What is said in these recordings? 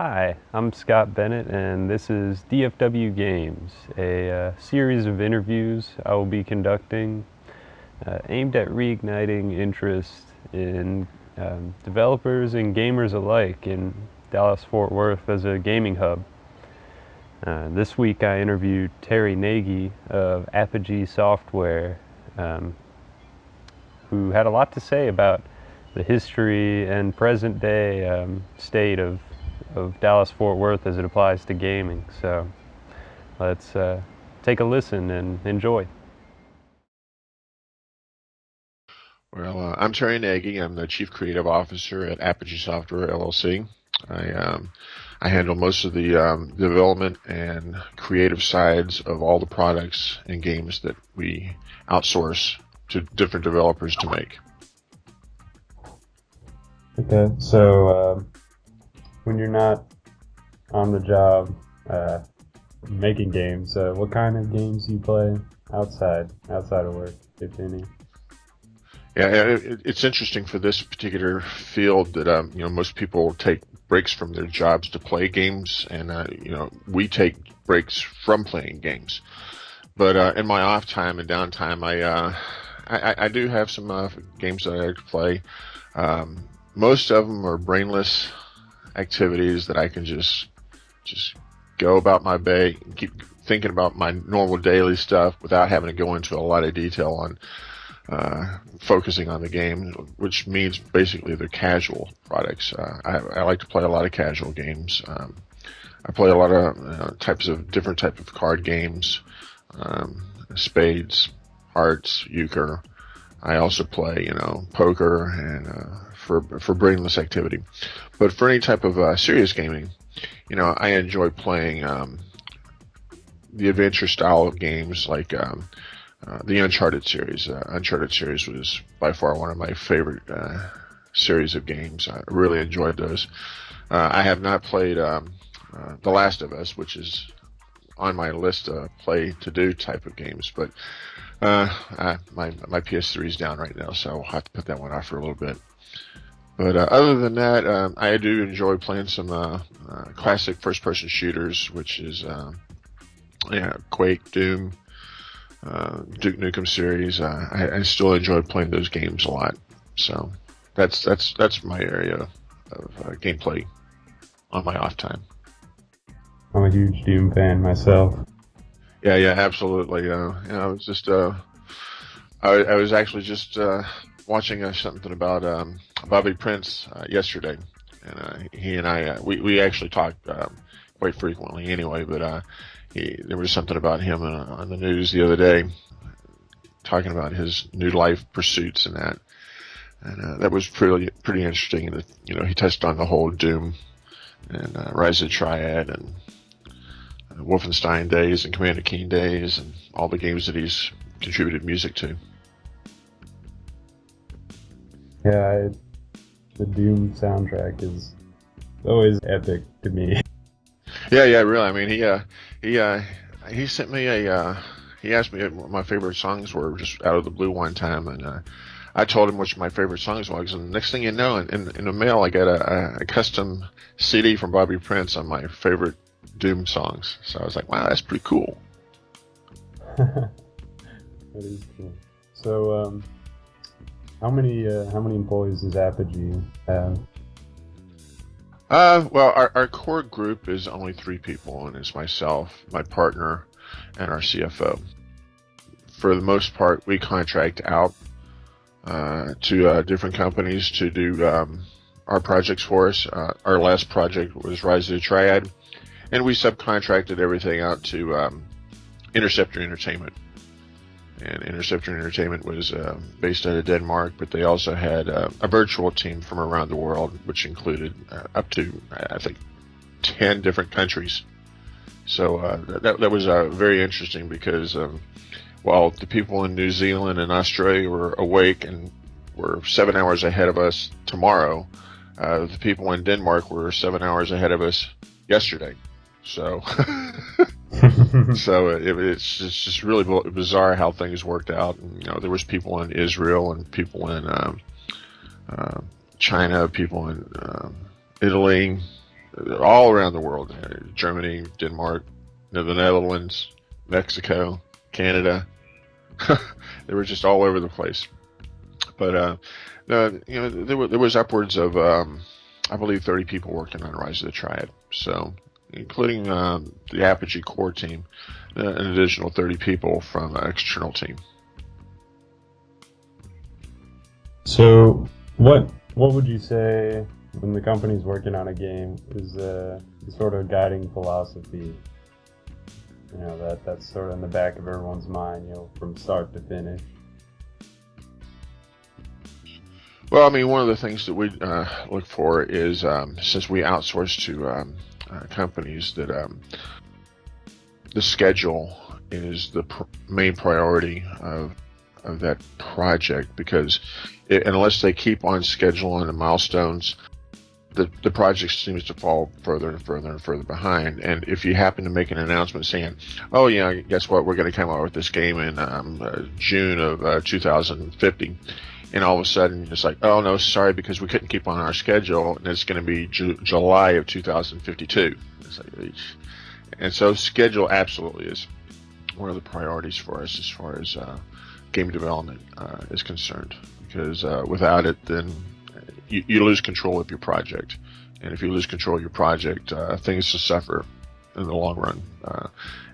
Hi, I'm Scott Bennett, and this is DFW Games, a series of interviews I will be conducting aimed at reigniting interest in developers and gamers alike in Dallas-Fort Worth as a gaming hub. This week I interviewed Terry Nagy of Apogee Software, who had a lot to say about the history and present day state of Dallas-Fort Worth as it applies to gaming. So let's take a listen and enjoy. Well, I'm Terry Nagy. I'm the Chief Creative Officer at Apogee Software, LLC. I handle most of the development and creative sides of all the products and games that we outsource to different developers to make. Okay, so when you're not on the job making games, what kind of games do you play outside of work, if any? Yeah, it's interesting for this particular field that most people take breaks from their jobs to play games, and we take breaks from playing games. But in my off time and downtime, I do have some games that I like to play. Most of them are brainless activities that I can just go about my day and keep thinking about my normal daily stuff without having to go into a lot of detail on focusing on the game, which means basically they're casual products. I like to play a lot of casual games. I play a lot of different types of card games, spades, hearts, euchre. I also play, poker and for brainless activity. But for any type of serious gaming, I enjoy playing the adventure style of games like the Uncharted series. Uncharted series was by far one of my favorite series of games. I really enjoyed those. I have not played The Last of Us, which is on my list of play to do type of games, but my PS3 is down right now, so I'll have to put that one off for a little bit. But other than that, I do enjoy playing some classic first-person shooters, which is Quake, Doom, Duke Nukem series. I still enjoy playing those games a lot. So that's my area of gameplay on my off time. I'm a huge Doom fan myself. Yeah, absolutely. I was just I was actually just watching something about Bobby Prince yesterday, and he and I we actually talked quite frequently anyway. But there was something about him on the news the other day, talking about his new life pursuits and that, and that was pretty interesting. And he touched on the whole Doom and Rise of the Triad and Wolfenstein days and Commander Keen days and all the games that he's contributed music to. Yeah, the Doom soundtrack is always epic to me. Yeah, really. I mean, he sent me he asked me what my favorite songs were just out of the blue one time, and I told him which my favorite songs was, and the next thing you know, in the mail I got a custom CD from Bobby Prince on my favorite Doom songs. So I was like, wow, that's pretty cool. That is cool. So, how many employees does Apogee have? Well, our core group is only 3 people, and it's myself, my partner, and our CFO. For the most part, we contract out to different companies to do our projects for us. Our last project was Rise of the Triad, and we subcontracted everything out to Interceptor Entertainment. And Interceptor Entertainment was based out of Denmark, but they also had a virtual team from around the world, which included up to, I think, 10 different countries. So that was very interesting because while the people in New Zealand and Australia were awake and were 7 hours ahead of us tomorrow, the people in Denmark were 7 hours ahead of us yesterday. So it's just really bizarre how things worked out. And, there was people in Israel and people in China, people in Italy, all around the world: Germany, Denmark, the Netherlands, Mexico, Canada. They were just all over the place. But there was upwards of I believe 30 people working on Rise of the Triad. So, including the Apogee core team, an additional 30 people from an external team. So, what would you say when the company's working on a game is the sort of guiding philosophy? That's sort of in the back of everyone's mind, from start to finish. Well, I mean, one of the things that we look for is, since we outsource to companies, that the schedule is the main priority of that project, because unless they keep on schedule on the milestones, the project seems to fall further and further and further behind. And if you happen to make an announcement saying, "Oh yeah, guess what? We're going to come out with this game in June of 2050," and all of a sudden it's like, "Oh no, sorry, because we couldn't keep on our schedule, and it's going to be July of 2052." It's like, and so schedule absolutely is one of the priorities for us as far as game development is concerned, because without it, then you lose control of your project, and if you lose control of your project, things will suffer in the long run.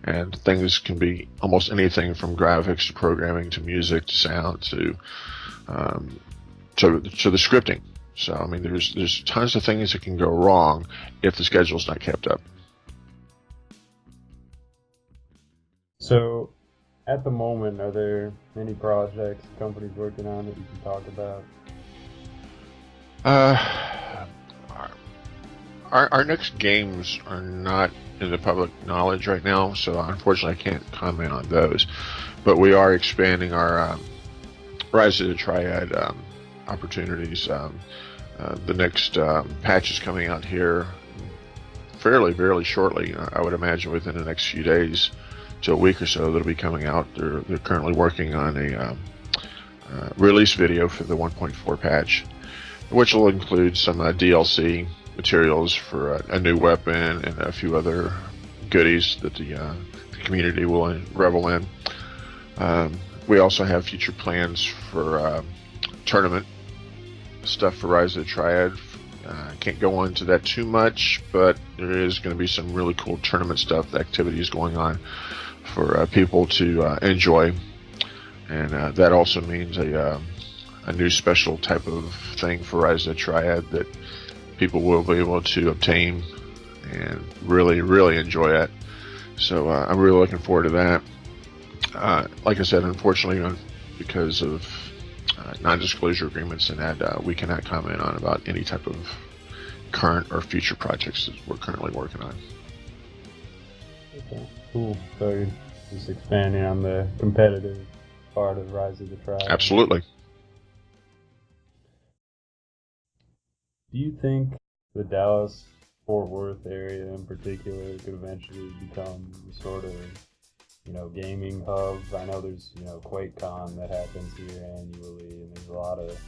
And things can be almost anything from graphics to programming to music to sound to the scripting. So I mean, there's tons of things that can go wrong if the schedule's not kept up. So, at the moment, are there any projects the company's working on that you can talk about? Our next games are not in the public knowledge right now, so unfortunately I can't comment on those. But we are expanding our Rise of the Triad opportunities. The next patch is coming out here fairly shortly. I would imagine within the next few days to a week or so that'll be coming out. They're currently working on a release video for the 1.4 patch, which will include some DLC materials for a new weapon and a few other goodies that the community will revel in. We also have future plans for tournament stuff for Rise of the Triad. Can't go into that too much, but there is going to be some really cool tournament stuff, activities going on for people to enjoy, and that also means a new special type of thing for Rise of the Triad that people will be able to obtain and really enjoy it. So I'm really looking forward to that. Like I said, unfortunately, because of non-disclosure agreements and that, we cannot comment on about any type of current or future projects that we're currently working on. Okay, cool. So you're just expanding on the competitive part of Rise of the Triad. Absolutely. Do you think the Dallas-Fort Worth area in particular could eventually become sort of, gaming hub? I know there's, QuakeCon that happens here annually, and there's a lot of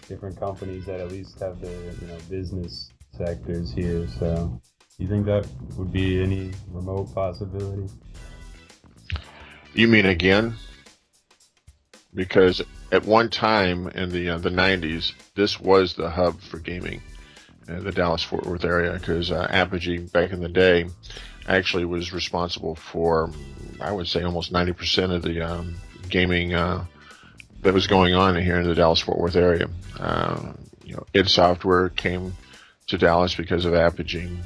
different companies that at least have their, business sectors here. So, do you think that would be any remote possibility? You mean again? Because at one time in the 90s, this was the hub for gaming. The Dallas-Fort Worth area, because Apogee back in the day actually was responsible for, I would say, almost 90% of the gaming that was going on here in the Dallas-Fort Worth area. id Software came to Dallas because of Apogee.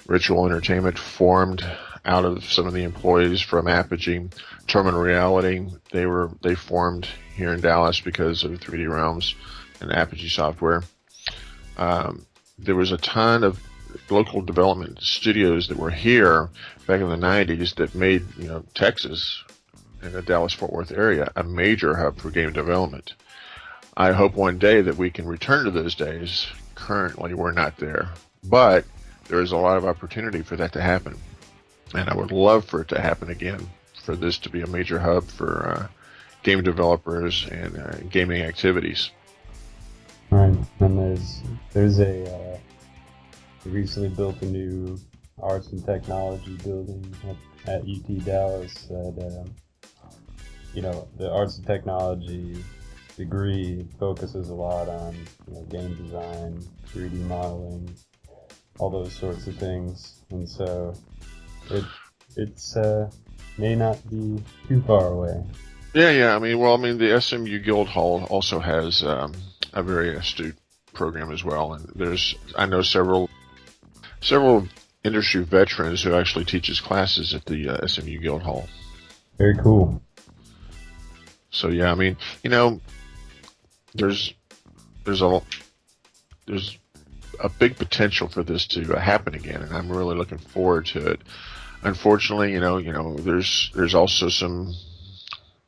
Ritual Entertainment formed out of some of the employees from Apogee. Terminal Reality, they formed here in Dallas because of 3D Realms and Apogee Software. There was a ton of local development studios that were here back in the 90s that made, Texas and the Dallas-Fort Worth area a major hub for game development. I hope one day that we can return to those days. Currently, we're not there, but there is a lot of opportunity for that to happen, and I would love for it to happen again, for this to be a major hub for game developers and gaming activities. Right, and there's a recently built a new arts and technology building at UT Dallas that, the arts and technology degree focuses a lot on game design, 3D modeling, all those sorts of things, and so it's may not be too far away. Yeah. The SMU Guildhall also has a very astute program as well, and I know several industry veterans who actually teaches classes at the SMU Guildhall. Very cool. So yeah, there's a big potential for this to happen again, and I'm really looking forward to it. Unfortunately, there's also some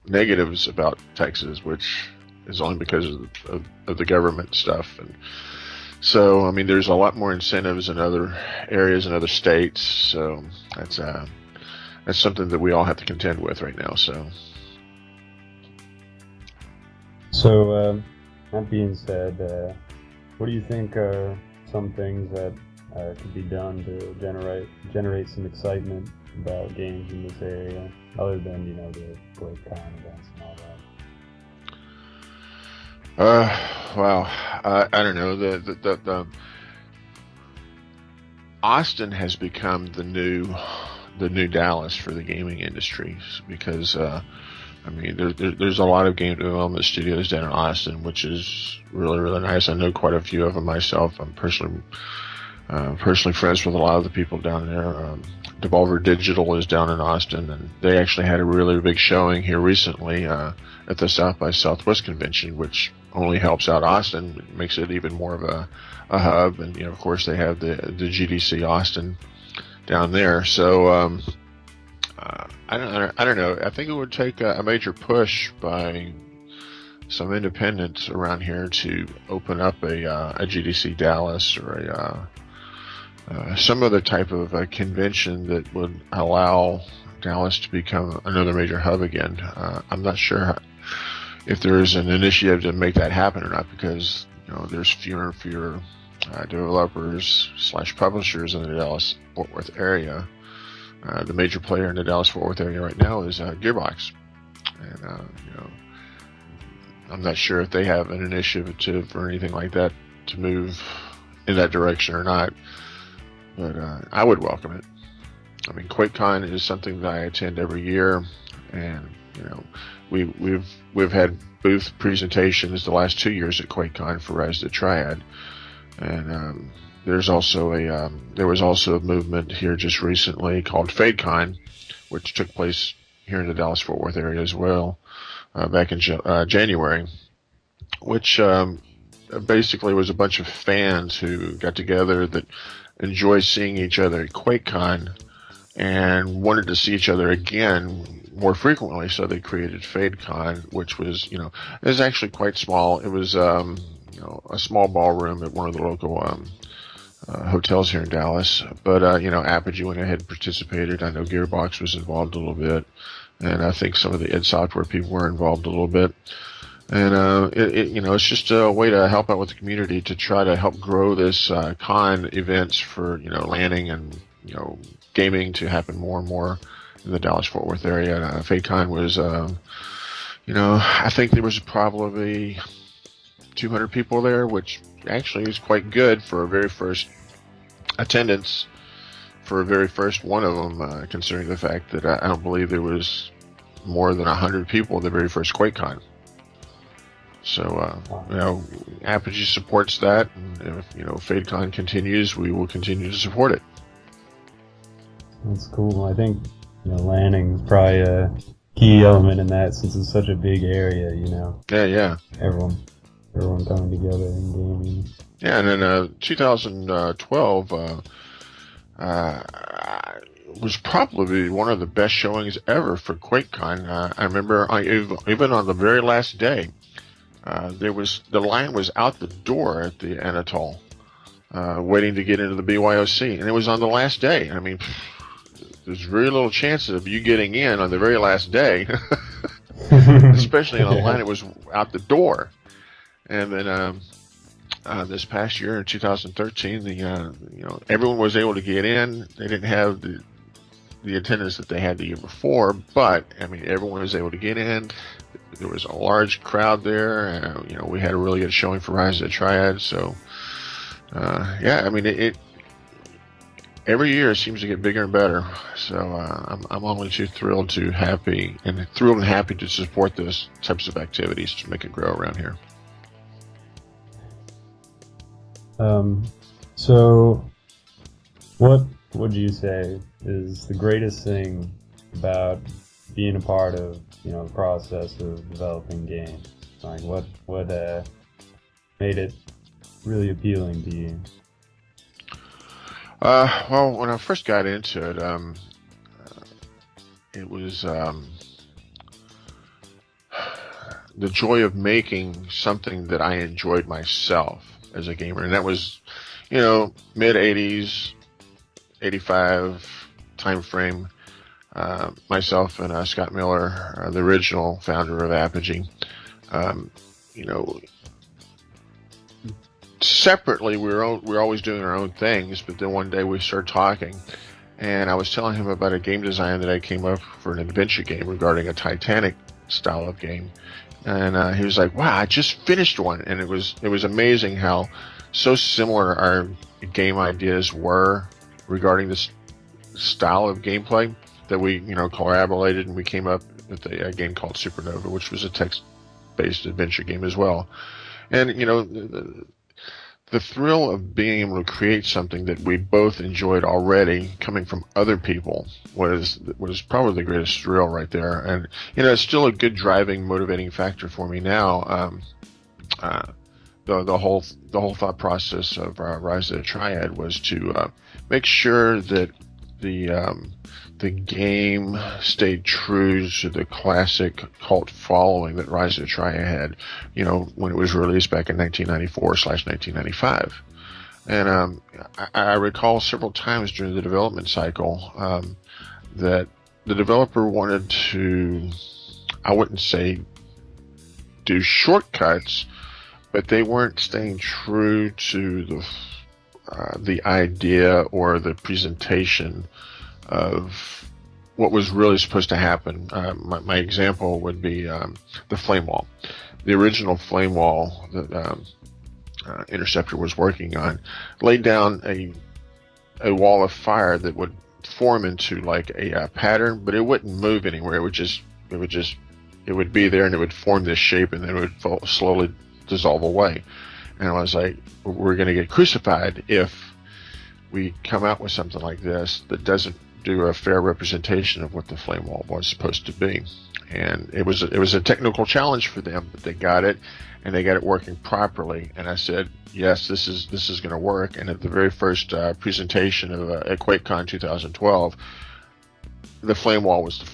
negatives about Texas, which is only because of the government stuff, and so there's a lot more incentives in other areas and other states. So that's something that we all have to contend with right now. So that being said, what do you think are some things that could be done to generate some excitement about games in this area, other than the QuakeCon events and all that? Well, I don't know. The Austin has become the new Dallas for the gaming industry, because there's a lot of game development studios down in Austin, which is really, really nice. I know quite a few of them myself. I'm personally friends with a lot of the people down there. Devolver Digital is down in Austin, and they actually had a really big showing here recently at the South by Southwest convention, which only helps out Austin. It makes it even more of a hub, and of course they have the GDC Austin down there. So I don't know. I think it would take a major push by some independents around here to open up a GDC Dallas, or some other type of convention that would allow Dallas to become another major hub again. I'm not sure if there is an initiative to make that happen or not, because there's fewer and fewer developers / publishers in the Dallas-Fort Worth area. The major player in the Dallas-Fort Worth area right now is Gearbox, and I'm not sure if they have an initiative or anything like that to move in that direction or not, but I would welcome it. QuakeCon is something that I attend every year, and we've had booth presentations the last 2 years at QuakeCon for Rise of the Triad, and there was also a movement here just recently called FadeCon, which took place here in the Dallas-Fort Worth area as well, back in January, which basically was a bunch of fans who got together that enjoy seeing each other at QuakeCon and wanted to see each other again more frequently, so they created FadeCon, which was, is actually quite small. It was, a small ballroom at one of the local hotels here in Dallas, but Apogee went ahead and participated. I know Gearbox was involved a little bit, and I think some of the id Software people were involved a little bit. And it's just a way to help out with the community to try to help grow this con events for landing and gaming to happen more and more in the Dallas-Fort Worth area. FadeCon was, I think there was probably 200 people there, which actually is quite good for a very first attendance, for a very first one of them, considering the fact that I don't believe there was more than 100 people at the very first QuakeCon. So, Apogee supports that, and if, FadeCon continues, we will continue to support it. That's cool. I think, landing is probably a key element in that, since it's such a big area, Yeah. Everyone coming together in gaming. Yeah, and then 2012 was probably one of the best showings ever for QuakeCon. I remember even on the very last day, the line was out the door at the Anatole, waiting to get into the BYOC, and it was on the last day. There's very little chance of you getting in on the very last day, especially on the line. It was out the door. And then this past year in 2013, everyone was able to get in. They didn't have the attendance that they had the year before, but I mean, everyone was able to get in. There was a large crowd there. We had a really good showing for Rise of the Triad. So, yeah, I mean, it every year it seems to get bigger and better. So I'm only too thrilled and happy to support those types of activities to make it grow around here. So what would you say is the greatest thing about being a part of, the process of developing games? Like what made it really appealing to you? Well, when I first got into it, it was the joy of making something that I enjoyed myself as a gamer, and that was, mid 80s, 85 time frame. Myself and Scott Miller, the original founder of Apogee, separately we were always doing our own things, but then one day we started talking, and I was telling him about a game design that I came up for an adventure game regarding a Titanic style of game, and he was like, "Wow, I just finished one," and it was amazing how so similar our game ideas were regarding this style of gameplay that we collaborated, and we came up with a game called Supernova, which was a text-based adventure game as well. And the thrill of being able to create something that we both enjoyed already, coming from other people, was probably the greatest thrill right there. And it's still a good driving, motivating factor for me now. The whole thought process of Rise of the Triad was to make sure that the game stayed true to the classic cult following that Rise of the Triad had, when it was released back in 1994/1995. And I recall several times during the development cycle that the developer wanted to, I wouldn't say do shortcuts, but they weren't staying true to the idea or the presentation of what was really supposed to happen. My example would be the flame wall. The original flame wall that Interceptor was working on laid down a wall of fire that would form into like a pattern, but it wouldn't move anywhere. It would be there, and it would form this shape, and then it would slowly dissolve away. And I was like, we're going to get crucified if we come out with something like this that doesn't do a fair representation of what the flame wall was supposed to be. And it was a technical challenge for them, but they got it, and they got it working properly. And I said, yes, this is going to work. And at the very first presentation of at QuakeCon 2012, the flame wall was the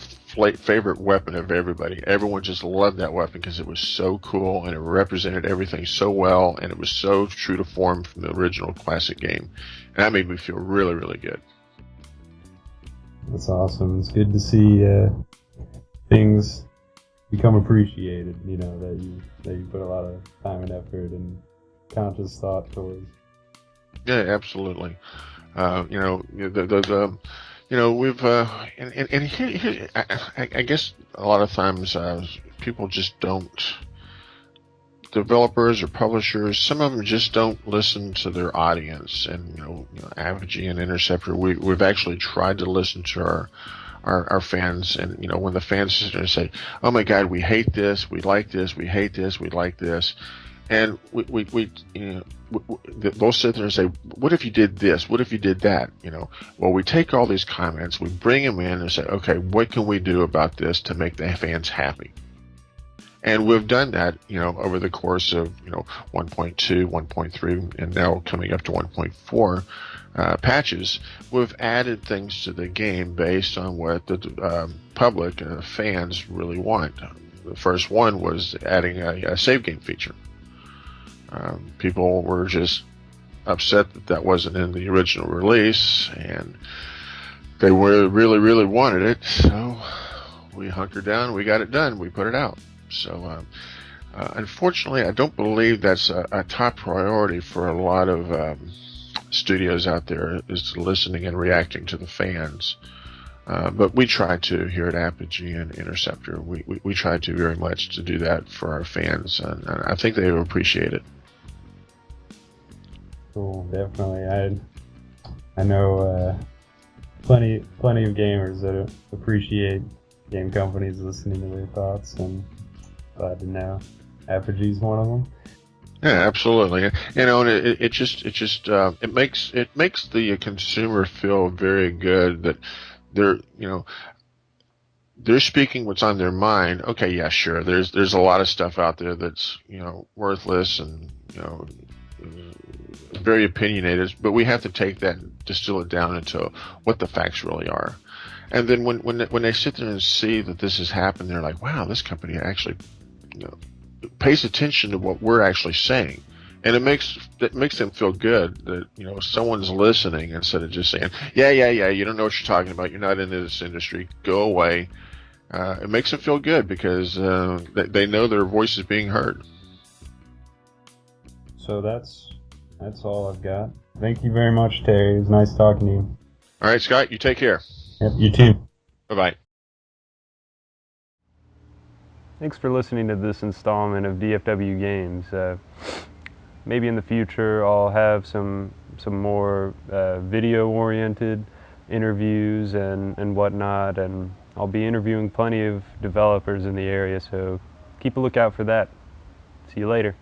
favorite weapon of everybody. Everyone just loved that weapon because it was so cool, and it represented everything so well, and it was so true to form from the original classic game. And that made me feel really, really good. That's awesome. It's good to see things become appreciated, that you put a lot of time and effort and conscious thought towards. Yeah, absolutely. We've and here, I guess a lot of times people just don't. Developers or publishers, some of them just don't listen to their audience. And Apogee and Interceptor, we've actually tried to listen to our fans. And when the fans sit there and say, "Oh my God, we hate this, we like this, we hate this, we like this," and they'll sit there and say, "What if you did this? What if you did that?" Well, we take all these comments, we bring them in and say, "Okay, what can we do about this to make the fans happy?" And we've done that, over the course of, 1.2, 1.3, and now coming up to 1.4 patches. We've added things to the game based on what the public, fans really want. The first one was adding a save game feature. People were just upset that wasn't in the original release, and they really, really wanted it. So we hunkered down, we got it done, we put it out. So Unfortunately, I don't believe that's a top priority for a lot of studios out there, is listening and reacting to the fans. But we try to here at Apogee and Interceptor. We try to very much to do that for our fans, and I think they will appreciate it. Cool, definitely. I know plenty of gamers that appreciate game companies listening to their thoughts, and glad to know Apogee's one of them. Yeah, absolutely. You know, and it makes the consumer feel very good that they're speaking what's on their mind. Okay, yeah, sure. There's a lot of stuff out there that's worthless and very opinionated, but we have to take that and distill it down into what the facts really are. And then when they sit there and see that this has happened, they're like, wow, this company actually pays attention to what we're actually saying. And it makes them feel good that someone's listening instead of just saying, yeah, you don't know what you're talking about, you're not into this industry, go away. It makes them feel good because they know their voice is being heard. So that's all I've got. Thank you very much, Terry. It was nice talking to you. All right, Scott, you take care. Yep, you too. Bye-bye. Thanks for listening to this installment of DFW Games. Maybe in the future I'll have some more video-oriented interviews and whatnot, and I'll be interviewing plenty of developers in the area, so keep a lookout for that. See you later.